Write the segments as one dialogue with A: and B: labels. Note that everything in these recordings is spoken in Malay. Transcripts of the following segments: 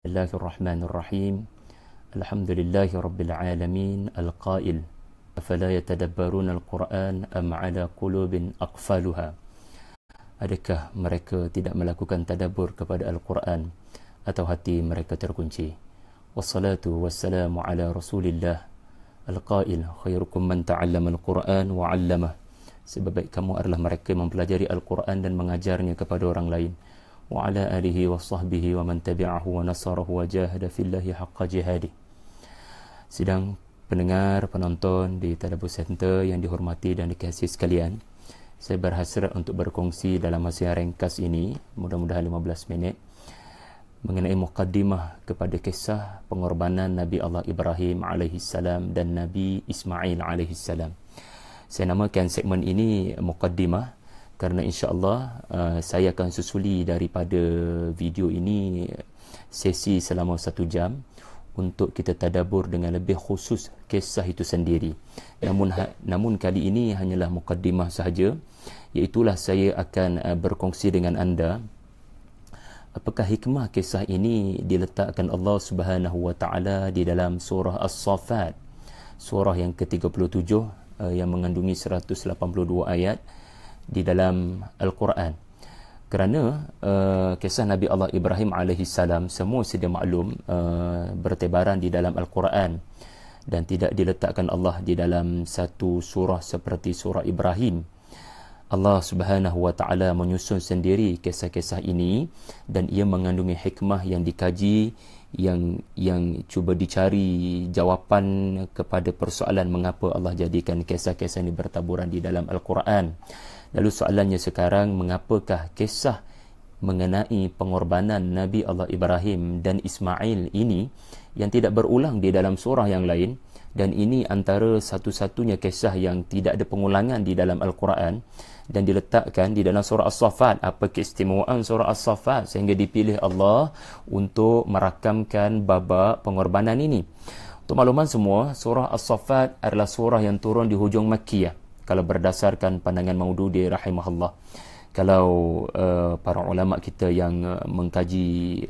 A: Bismillahirrahmanirrahim. Alhamdulillahi rabbil alamin. Al-qail afala yatadabbaruna al-Quran am ala qulubin aqfaluha. Adakah mereka tidak melakukan tadabbur kepada Al-Quran atau hati mereka terkunci? Wassalatu wassalamu ala Rasulillah. Al-qail khairukum man ta'allama al-Quran wa 'allamah. Sebaik kamu adalah mereka yang mempelajari Al-Quran dan mengajarnya kepada orang lain. Wa ala alihi wa sahbihi wa man tabi'ahu wa nasarahu wa jahada fillahi haqqa jihadi. Sidang pendengar, penonton di Tadabbur Center yang dihormati dan dikasihi sekalian, saya berhasrat untuk berkongsi dalam masa yang ringkas ini, mudah-mudahan 15 minit, mengenai muqaddimah kepada kisah pengorbanan Nabi Allah Ibrahim alaihissalam dan Nabi Ismail alaihissalam. Saya namakan segmen ini muqaddimah kerana insya-Allah saya akan susuli daripada video ini sesi selama 1 jam untuk kita tadabbur dengan lebih khusus kisah itu sendiri. Namun kali ini hanyalah muqaddimah sahaja, iaitulah saya akan berkongsi dengan anda apakah hikmah kisah ini diletakkan Allah Subhanahu wa taala di dalam surah As-Saffat, surah yang ke-37 yang mengandungi 182 ayat di dalam Al-Quran. Kerana kisah Nabi Allah Ibrahim alaihissalam semua sedia maklum, bertebaran di dalam Al-Quran dan tidak diletakkan Allah di dalam satu surah seperti surah Ibrahim. Allah Subhanahu wa taala menyusun sendiri kisah-kisah ini dan ia mengandungi hikmah yang dikaji, yang cuba dicari jawapan kepada persoalan mengapa Allah jadikan kisah-kisah ini bertaburan di dalam Al-Quran. Lalu soalannya sekarang, mengapakah kisah mengenai pengorbanan Nabi Allah Ibrahim dan Ismail ini yang tidak berulang di dalam surah yang lain, dan ini antara satu-satunya kisah yang tidak ada pengulangan di dalam Al-Quran dan diletakkan di dalam surah As-Saffat. Apa keistimewaan surah As-Saffat sehingga dipilih Allah untuk merakamkan babak pengorbanan ini? Untuk makluman semua, surah As-Saffat adalah surah yang turun di hujung Makkiyah kalau berdasarkan pandangan Maududi rahimahullah. Kalau para ulama kita yang mengkaji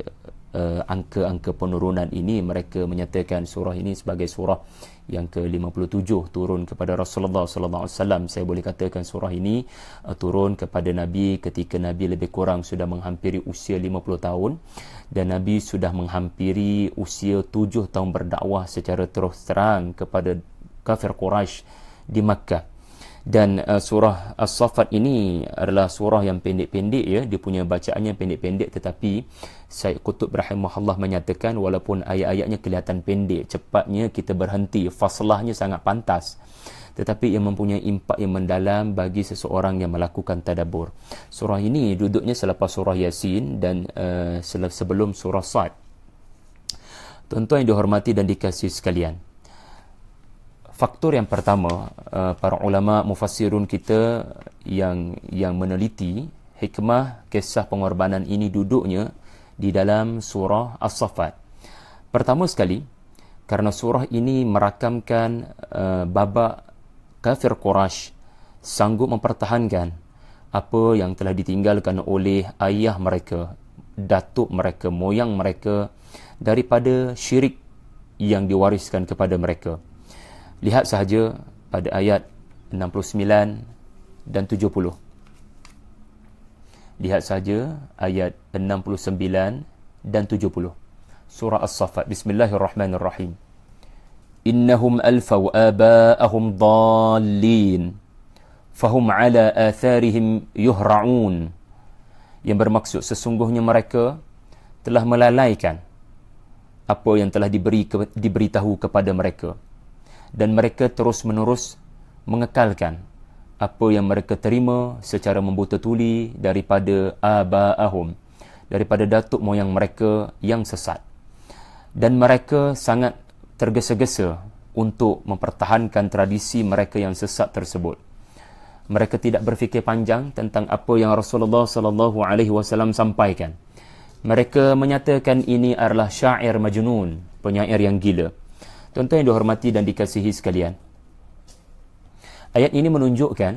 A: angka-angka penurunan ini, mereka menyatakan surah ini sebagai surah yang ke-57 turun kepada Rasulullah sallallahu alaihi wasallam. Saya boleh katakan surah ini turun kepada Nabi ketika Nabi lebih kurang sudah menghampiri usia 50 tahun dan Nabi sudah menghampiri usia 7 tahun berdakwah secara terus terang kepada kafir Quraisy di Makkah. Dan surah As-Saffat ini adalah surah yang pendek-pendek, ya, dia punya bacaannya pendek-pendek, tetapi Syekh Qutb rahimahullah menyatakan walaupun ayat-ayatnya kelihatan pendek, cepatnya kita berhenti, faslahnya sangat pantas, tetapi ia mempunyai impak yang mendalam bagi seseorang yang melakukan tadabbur. Surah ini duduknya selepas surah Yasin dan sebelum surah Sad. Tuan-tuan yang dihormati dan dikasihi sekalian, faktor yang pertama, para ulama mufassirun kita yang meneliti hikmah kisah pengorbanan ini duduknya di dalam surah As-Saffat. Pertama sekali, kerana surah ini merakamkan babak kafir Quraisy sanggup mempertahankan apa yang telah ditinggalkan oleh ayah mereka, datuk mereka, moyang mereka daripada syirik yang diwariskan kepada mereka. Lihat sahaja pada ayat 69 dan 70. Lihat saja ayat 69 dan 70. Surah As-Saffat. Bismillahirrahmanirrahim. Innahum alfaw aba'ahum dallin fahum ala atharihim yuhra'un. Yang bermaksud sesungguhnya mereka telah melalaikan apa yang telah diberitahu kepada mereka, dan mereka terus-menerus mengekalkan apa yang mereka terima secara membuta tuli daripada aba'ahum, daripada datuk moyang mereka yang sesat. Dan mereka sangat tergesa-gesa untuk mempertahankan tradisi mereka yang sesat tersebut. Mereka tidak berfikir panjang tentang apa yang Rasulullah sallallahu alaihi wasallam sampaikan. Mereka menyatakan ini adalah syair majnun, penyair yang gila. Tuan-tuan yang dihormati dan dikasihi sekalian, ayat ini menunjukkan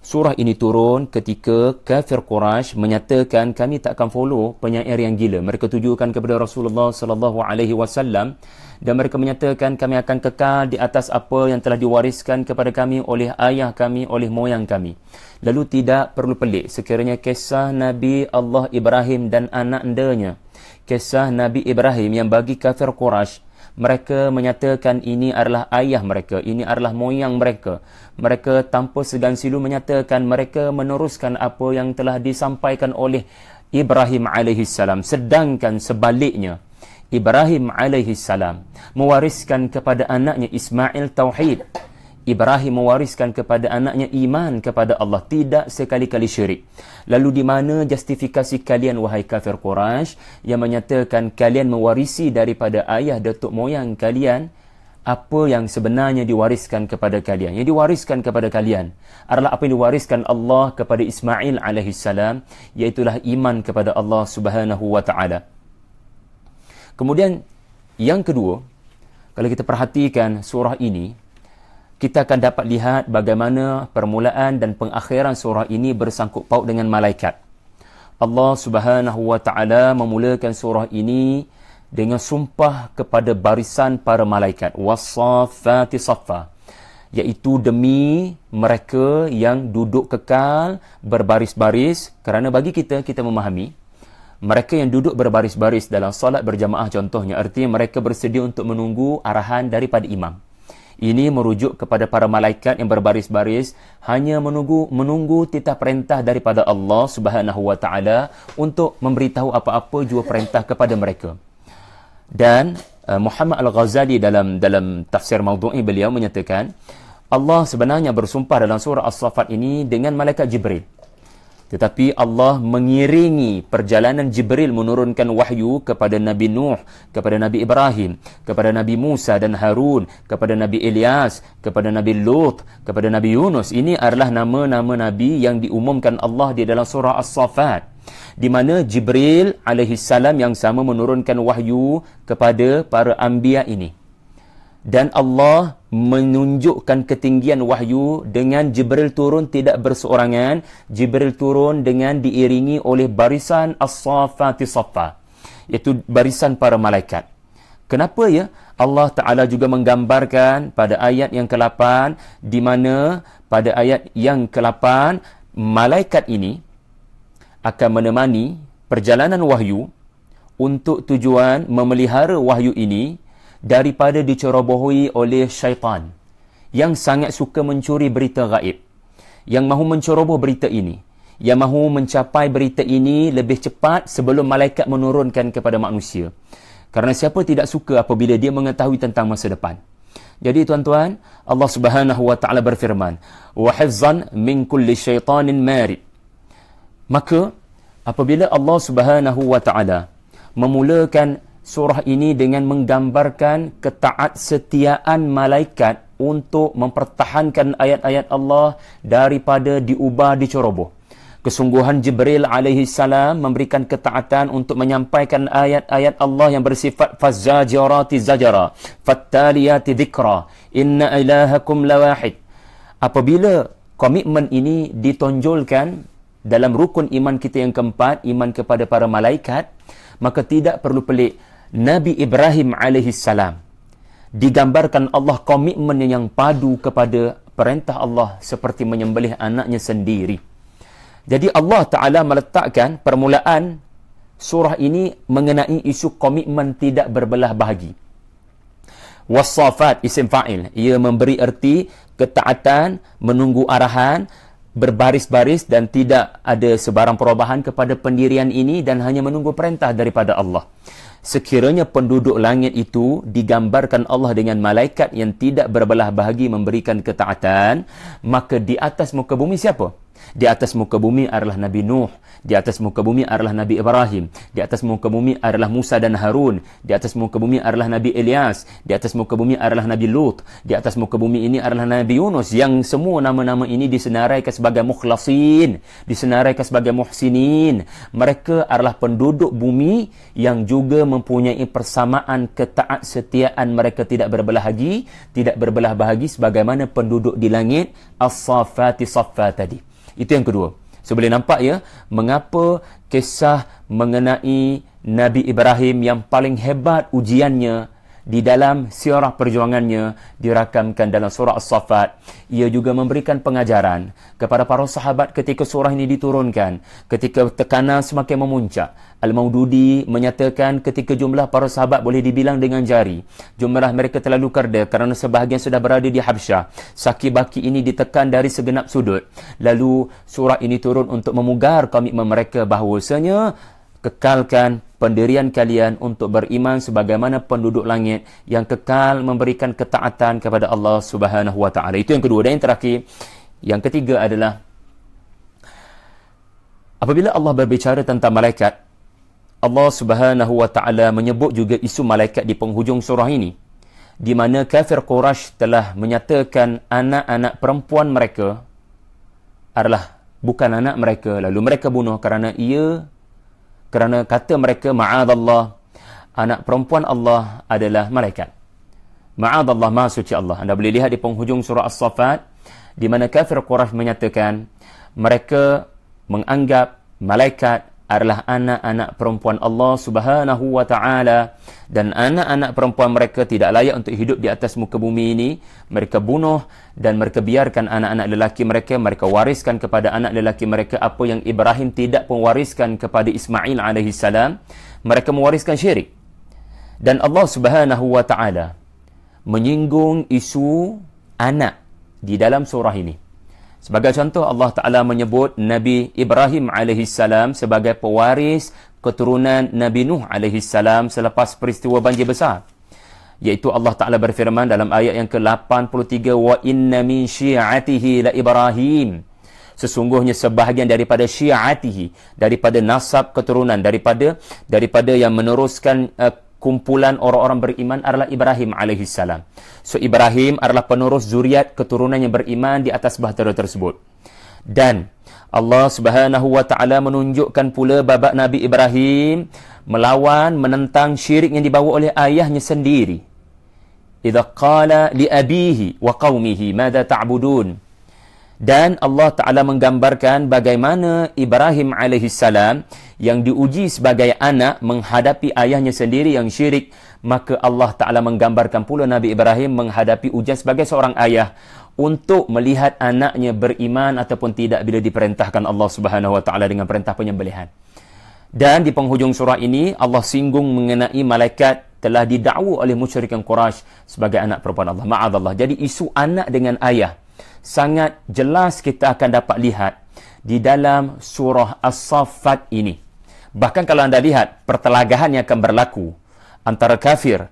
A: Surah ini turun ketika kafir Quraisy menyatakan kami tak akan follow penyair yang gila. Mereka tujukan kepada Rasulullah sallallahu alaihi wasallam dan mereka menyatakan kami akan kekal di atas apa yang telah diwariskan kepada kami oleh ayah kami, oleh moyang kami. Lalu tidak perlu pelik sekiranya kisah Nabi Allah Ibrahim dan anak-andanya. Kisah Nabi Ibrahim yang bagi kafir Quraisy, mereka menyatakan ini adalah ayah mereka, ini adalah moyang mereka. Mereka tanpa segan silu menyatakan mereka meneruskan apa yang telah disampaikan oleh Ibrahim alaihissalam. Sedangkan sebaliknya, Ibrahim alaihissalam mewariskan kepada anaknya Ismail tauhid. Ibrahim mewariskan kepada anaknya iman kepada Allah, tidak sekali-kali syirik. Lalu di mana justifikasi kalian wahai kafir Quraisy yang menyatakan kalian mewarisi daripada ayah datuk moyang kalian apa yang sebenarnya diwariskan kepada kalian? Yang diwariskan kepada kalian adalah apa yang diwariskan Allah kepada Ismail alaihissalam, iaitulah iman kepada Allah Subhanahu wa taala. Kemudian yang kedua, kalau kita perhatikan surah ini, kita akan dapat lihat bagaimana permulaan dan pengakhiran surah ini bersangkut paut dengan malaikat. Allah Subhanahu wa taala memulakan surah ini dengan sumpah kepada barisan para malaikat, was-saffati saffa, iaitu demi mereka yang duduk kekal berbaris-baris. Kerana bagi kita memahami mereka yang duduk berbaris-baris dalam solat berjamaah contohnya, artinya mereka bersedia untuk menunggu arahan daripada imam. Ini merujuk kepada para malaikat yang berbaris-baris hanya menunggu titah perintah daripada Allah Subhanahu wa taala untuk memberitahu apa-apa jua perintah kepada mereka. Dan Muhammad Al-Ghazali dalam tafsir Maudhu'i beliau menyatakan Allah sebenarnya bersumpah dalam surah As-Saffat ini dengan malaikat Jibril. Tetapi Allah mengiringi perjalanan Jibril menurunkan wahyu kepada Nabi Nuh, kepada Nabi Ibrahim, kepada Nabi Musa dan Harun, kepada Nabi Ilyas, kepada Nabi Lut, kepada Nabi Yunus. Ini adalah nama-nama Nabi yang diumumkan Allah di dalam surah As-Saffat, di mana Jibril alaihissalam yang sama menurunkan wahyu kepada para anbiya ini. Dan Allah menunjukkan ketinggian wahyu dengan Jibril turun tidak berseorangan. Jibril turun dengan diiringi oleh barisan as-saffati saffa, iaitu barisan para malaikat. Kenapa ya? Allah Ta'ala juga menggambarkan pada ayat yang ke-8, di mana pada ayat yang ke-8 malaikat ini akan menemani perjalanan wahyu untuk tujuan memelihara wahyu ini daripada dicerobohi oleh syaitan yang sangat suka mencuri berita gaib, yang mahu menceroboh berita ini, yang mahu mencapai berita ini lebih cepat sebelum malaikat menurunkan kepada manusia. Kerana siapa tidak suka apabila dia mengetahui tentang masa depan. Jadi tuan-tuan, Allah Subhanahu wa taala berfirman, wa hifzan min kulli syaitanin marid. Maka apabila Allah Subhanahu wa taala memulakan surah ini dengan menggambarkan ketaatsetiaan malaikat untuk mempertahankan ayat-ayat Allah daripada diubah, diceroboh. Kesungguhan Jibril alaihi salam memberikan ketaatan untuk menyampaikan ayat-ayat Allah yang bersifat fazzajarati zajara, fattaliyati dhikra, inna ilahakum lawahid. Apabila komitmen ini ditonjolkan dalam rukun iman kita yang keempat, iman kepada para malaikat, maka tidak perlu pelik Nabi Ibrahim alaihissalam digambarkan Allah komitmen yang padu kepada perintah Allah seperti menyembelih anaknya sendiri. Jadi Allah Ta'ala meletakkan permulaan surah ini mengenai isu komitmen tidak berbelah bahagi. Was-saffat isim fa'il, ia memberi erti ketaatan, menunggu arahan, berbaris-baris dan tidak ada sebarang perubahan kepada pendirian ini dan hanya menunggu perintah daripada Allah. Sekiranya penduduk langit itu digambarkan Allah dengan malaikat yang tidak berbelah bahagi memberikan ketaatan, maka di atas muka bumi siapa? Di atas muka bumi adalah Nabi Nuh, di atas muka bumi adalah Nabi Ibrahim, di atas muka bumi adalah Musa dan Harun, di atas muka bumi adalah Nabi Ilyas, di atas muka bumi adalah Nabi Lut, di atas muka bumi ini adalah Nabi Yunus, yang semua nama-nama ini disenaraikan sebagai mukhlasin, disenaraikan sebagai muhsinin. Mereka adalah penduduk bumi yang juga mempunyai persamaan ketaatsetiaan, mereka tidak berbelah bahagi sebagaimana penduduk di langit as-saffati saffa tadi. Itu yang kedua. So boleh nampak ya, mengapa kisah mengenai Nabi Ibrahim yang paling hebat ujiannya di dalam sirah perjuangannya dirakamkan dalam surah As-Saffat. Ia juga memberikan pengajaran kepada para sahabat ketika surah ini diturunkan, ketika tekanan semakin memuncak. Al-Maududi menyatakan ketika jumlah para sahabat boleh dibilang dengan jari, jumlah mereka terlalu kerda kerana sebahagian sudah berada di Habsyah. Saki baki ini ditekan dari segenap sudut. Lalu surah ini turun untuk memugar komitmen mereka bahawasanya kekalkan pendirian kalian untuk beriman sebagaimana penduduk langit yang kekal memberikan ketaatan kepada Allah Subhanahu wa taala. Itu yang kedua. Dan yang terakhir, yang ketiga adalah apabila Allah berbicara tentang malaikat, Allah Subhanahu wa taala menyebut juga isu malaikat di penghujung surah ini, di mana kafir Quraisy telah menyatakan anak-anak perempuan mereka adalah bukan anak mereka, lalu mereka bunuh kerana kata mereka, ma'adallah, anak perempuan Allah adalah malaikat. Ma'adallah, maha suci Allah. Anda boleh lihat di penghujung surah As-Saffat, di mana kafir Quraisy menyatakan mereka menganggap malaikat adalah anak-anak perempuan Allah Subhanahu wa ta'ala, dan anak-anak perempuan mereka tidak layak untuk hidup di atas muka bumi ini. Mereka bunuh dan mereka biarkan anak-anak lelaki mereka wariskan kepada anak lelaki mereka apa yang Ibrahim tidak pun wariskan kepada Ismail AS. Mereka mewariskan syirik. Dan Allah Subhanahu wa ta'ala menyinggung isu anak di dalam surah ini. Sebagai contoh, Allah Ta'ala menyebut Nabi Ibrahim AS sebagai pewaris keturunan Nabi Nuh AS selepas peristiwa banjir besar. Iaitu Allah Ta'ala berfirman dalam ayat yang ke-83, wa inna min syi'atihi la Ibrahim. Sesungguhnya sebahagian daripada syi'atihi, daripada nasab keturunan, daripada yang meneruskan kumpulan orang-orang beriman adalah Ibrahim AS. So Ibrahim adalah penerus zuriat keturunan yang beriman di atas bahtera tersebut. Dan Allah Subhanahu wa taala menunjukkan pula babak Nabi Ibrahim melawan, menentang syirik yang dibawa oleh ayahnya sendiri. Idza qala li abihi wa qaumihi madza ta'budun. Dan Allah Ta'ala menggambarkan bagaimana Ibrahim AS yang diuji sebagai anak menghadapi ayahnya sendiri yang syirik. Maka Allah Ta'ala menggambarkan pula Nabi Ibrahim menghadapi ujian sebagai seorang ayah untuk melihat anaknya beriman ataupun tidak bila diperintahkan Allah Subhanahu wa taala dengan perintah penyembelihan. Dan di penghujung surah ini Allah singgung mengenai malaikat telah didakwa oleh musyrikin Quraisy sebagai anak perempuan Allah. Ma'adallah. Jadi isu anak dengan ayah sangat jelas kita akan dapat lihat di dalam surah As-Saffat ini. Bahkan kalau anda lihat pertelagahan yang akan berlaku antara kafir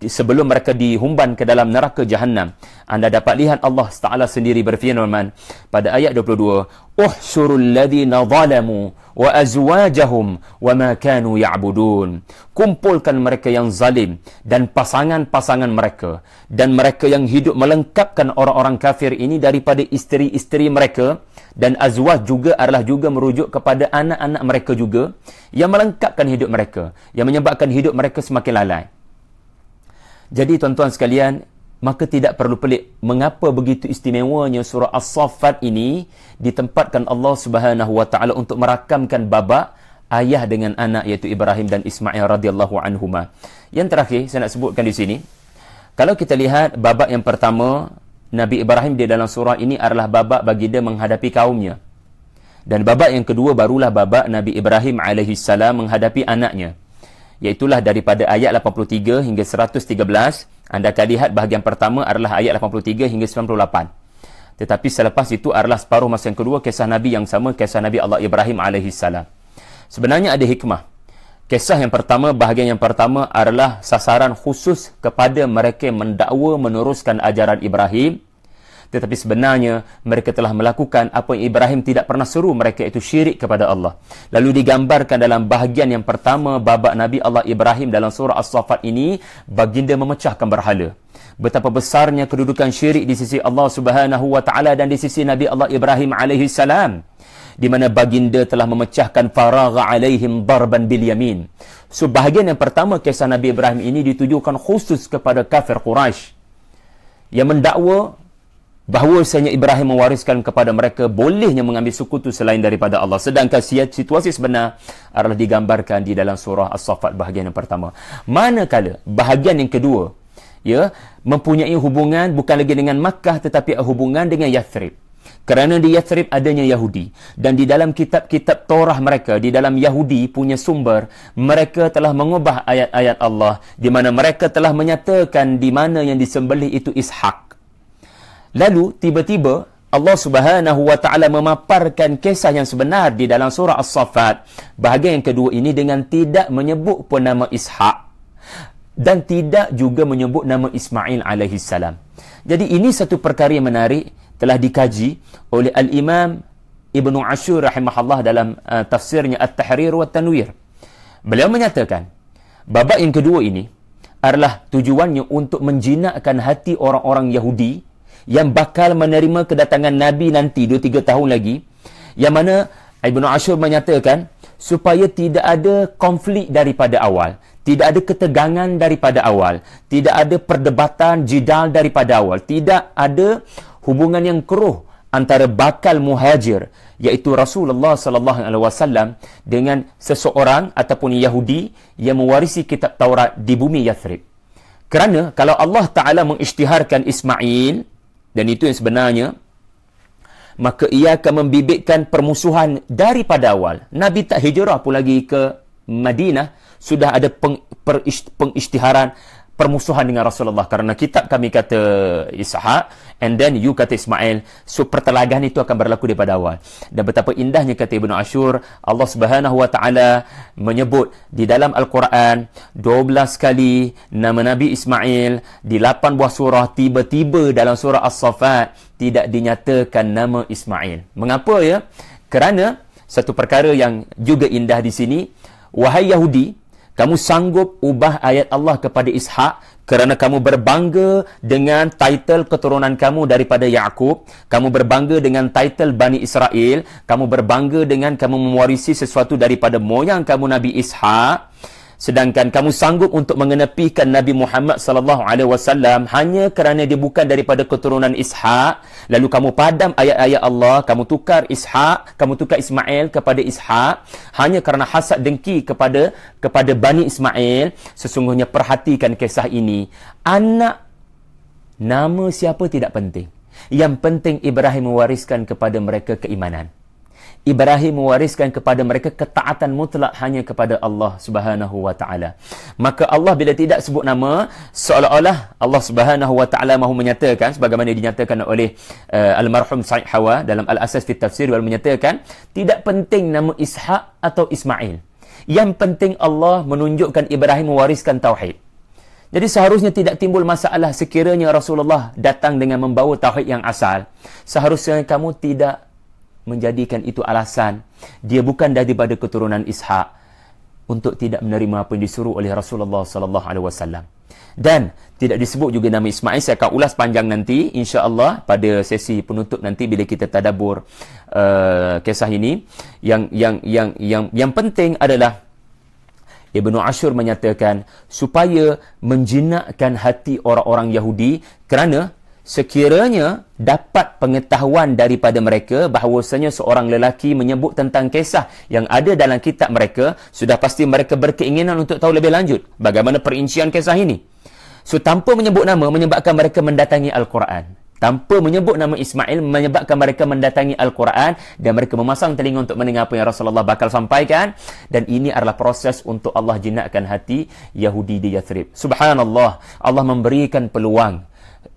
A: sebelum mereka dihumban ke dalam neraka Jahannam, anda dapat lihat Allah Ta'ala sendiri berfirman pada ayat 22, uhsyurul ladhina zalamu wa azwajahum wa ma kanu ya'budun. Kumpulkan mereka yang zalim dan pasangan-pasangan mereka, dan mereka yang hidup melengkapkan orang-orang kafir ini daripada isteri-isteri mereka, dan azwaj juga adalah juga merujuk kepada anak-anak mereka juga yang melengkapkan hidup mereka, yang menyebabkan hidup mereka semakin lalai. Jadi tuan-tuan sekalian, maka tidak perlu pelik mengapa begitu istimewanya surah As-Saffat ini ditempatkan Allah Subhanahu wa taala untuk merakamkan babak ayah dengan anak, iaitu Ibrahim dan Ismail radhiyallahu anhuma. Yang terakhir saya nak sebutkan di sini, kalau kita lihat babak yang pertama Nabi Ibrahim di dalam surah ini adalah babak baginda menghadapi kaumnya. Dan babak yang kedua barulah babak Nabi Ibrahim AS menghadapi anaknya. Iaitulah daripada ayat 83 hingga 113. Anda akan lihat bahagian pertama adalah ayat 83 hingga 98. Tetapi selepas itu adalah separuh masa yang kedua, kisah Nabi yang sama, kisah Nabi Allah Ibrahim AS. Sebenarnya ada hikmah. Kisah yang pertama, bahagian yang pertama adalah sasaran khusus kepada mereka yang mendakwa meneruskan ajaran Ibrahim. Tetapi sebenarnya mereka telah melakukan apa yang Ibrahim tidak pernah seru mereka, iaitu syirik kepada Allah. Lalu digambarkan dalam bahagian yang pertama babak Nabi Allah Ibrahim dalam surah As-Saffat ini, baginda memecahkan berhala. Betapa besarnya kedudukan syirik di sisi Allah Subhanahu wa taala dan di sisi Nabi Allah Ibrahim alaihi salam, di mana baginda telah memecahkan faragha alaihim darban bil yamin. So bahagian yang pertama kisah Nabi Ibrahim ini ditujukan khusus kepada kafir Quraisy yang mendakwa bahawasanya Ibrahim mewariskan kepada mereka bolehnya mengambil sekutu selain daripada Allah. Sedangkan situasi sebenar adalah digambarkan di dalam surah As-Saffat bahagian yang pertama. Manakala bahagian yang kedua, ya, mempunyai hubungan bukan lagi dengan Makkah tetapi hubungan dengan Yathrib. Kerana di Yathrib adanya Yahudi, dan di dalam kitab-kitab Torah mereka, di dalam Yahudi punya sumber, mereka telah mengubah ayat-ayat Allah di mana mereka telah menyatakan di mana yang disembelih itu Ishak. Lalu tiba-tiba Allah Subhanahu wa taala memaparkan kisah yang sebenar di dalam surah As-Saffat bahagian yang kedua ini dengan tidak menyebut pun nama Ishak dan tidak juga menyebut nama Ismail alaihi salam. Jadi ini satu perkara yang menarik, telah dikaji oleh Al-Imam Ibnu Ashur rahimahullah dalam tafsirnya At-Tahrir wa Tanwir. Beliau menyatakan babak yang kedua ini adalah tujuannya untuk menjinakkan hati orang-orang Yahudi yang bakal menerima kedatangan Nabi nanti 2-3 tahun lagi, yang mana Ibnu Ashur menyatakan supaya tidak ada konflik daripada awal, tidak ada ketegangan daripada awal, tidak ada perdebatan jidal daripada awal, tidak ada hubungan yang keruh antara bakal muhajir iaitu Rasulullah sallallahu alaihi wasallam dengan seseorang ataupun Yahudi yang mewarisi kitab Taurat di bumi Yathrib. Kerana kalau Allah Taala mengisytiharkan Ismail, dan itu yang sebenarnya, maka ia akan membibitkan permusuhan daripada awal. Nabi tak hijrah pun lagi ke Madinah, sudah ada pengisytiharan permusuhan dengan Rasulullah. Kerana kitab kami kata Ishak, and then you kata Ismail. So pertelagan itu akan berlaku daripada awal. Dan betapa indahnya kata Ibnu Ashur, Allah Subhanahu wa taala menyebut di dalam Al-Quran 12 kali nama Nabi Ismail di 8 buah surah. Tiba-tiba dalam surah As-Saffat tidak dinyatakan nama Ismail. Mengapa ya? Kerana satu perkara yang juga indah di sini, wahai Yahudi, kamu sanggup ubah ayat Allah kepada Ishak kerana kamu berbangga dengan title keturunan kamu daripada Yaqub, kamu berbangga dengan title Bani Israel, kamu berbangga dengan kamu mewarisi sesuatu daripada moyang kamu Nabi Ishak, sedangkan kamu sanggup untuk mengenepikan Nabi Muhammad sallallahu alaihi wasallam hanya kerana dia bukan daripada keturunan Ishak. Lalu kamu padam ayat-ayat Allah, kamu tukar Ishak, kamu tukar Ismail kepada Ishak hanya kerana hasad dengki kepada Bani Ismail. Sesungguhnya perhatikan kisah ini. Anak, nama siapa tidak penting. Yang penting Ibrahim mewariskan kepada mereka keimanan. Ibrahim mewariskan kepada mereka ketaatan mutlak hanya kepada Allah Subhanahu wa taala. Maka Allah bila tidak sebut nama, seolah-olah Allah Subhanahu wa taala mahu menyatakan sebagaimana dinyatakan oleh almarhum Said Hawa dalam Al-Asas fi Tafsir, wal menyatakan tidak penting nama Ishak atau Ismail. Yang penting Allah menunjukkan Ibrahim mewariskan tauhid. Jadi seharusnya tidak timbul masalah sekiranya Rasulullah datang dengan membawa tauhid yang asal. Seharusnya kamu tidak menjadikan itu alasan dia bukan daripada keturunan Ishak untuk tidak menerima apa yang disuruh oleh Rasulullah sallallahu alaihi wasallam. Dan tidak disebut juga nama Ismail. Saya akan ulas panjang nanti insya-Allah pada sesi penutup nanti bila kita tadabbur kisah ini. Yang penting adalah Ibnu Ashur menyatakan supaya menjinakkan hati orang-orang Yahudi, kerana sekiranya dapat pengetahuan daripada mereka bahawasanya seorang lelaki menyebut tentang kisah yang ada dalam kitab mereka, sudah pasti mereka berkeinginan untuk tahu lebih lanjut bagaimana perincian kisah ini. So tanpa menyebut nama menyebabkan mereka mendatangi Al-Quran. Tanpa menyebut nama Ismail menyebabkan mereka mendatangi Al-Quran dan mereka memasang telinga untuk mendengar apa yang Rasulullah bakal sampaikan. Dan ini adalah proses untuk Allah jinakkan hati Yahudi di Yathrib. Subhanallah, Allah memberikan peluang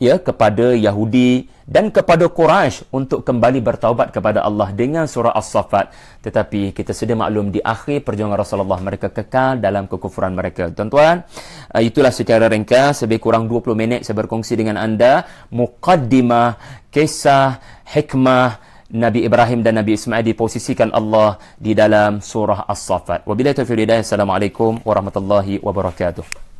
A: kepada Yahudi dan kepada Quraisy untuk kembali bertaubat kepada Allah dengan surah As-Saffat. Tetapi kita sedia maklum di akhir perjuangan Rasulullah mereka kekal dalam kekufuran mereka. Tuan-tuan, itulah secara ringkas lebih kurang 20 minit saya berkongsi dengan anda muqaddimah kisah hikmah Nabi Ibrahim dan Nabi Ismail diposisikan Allah di dalam surah As-Saffat. Wabillahi taufiq wal hidayah. Assalamualaikum warahmatullahi wabarakatuh.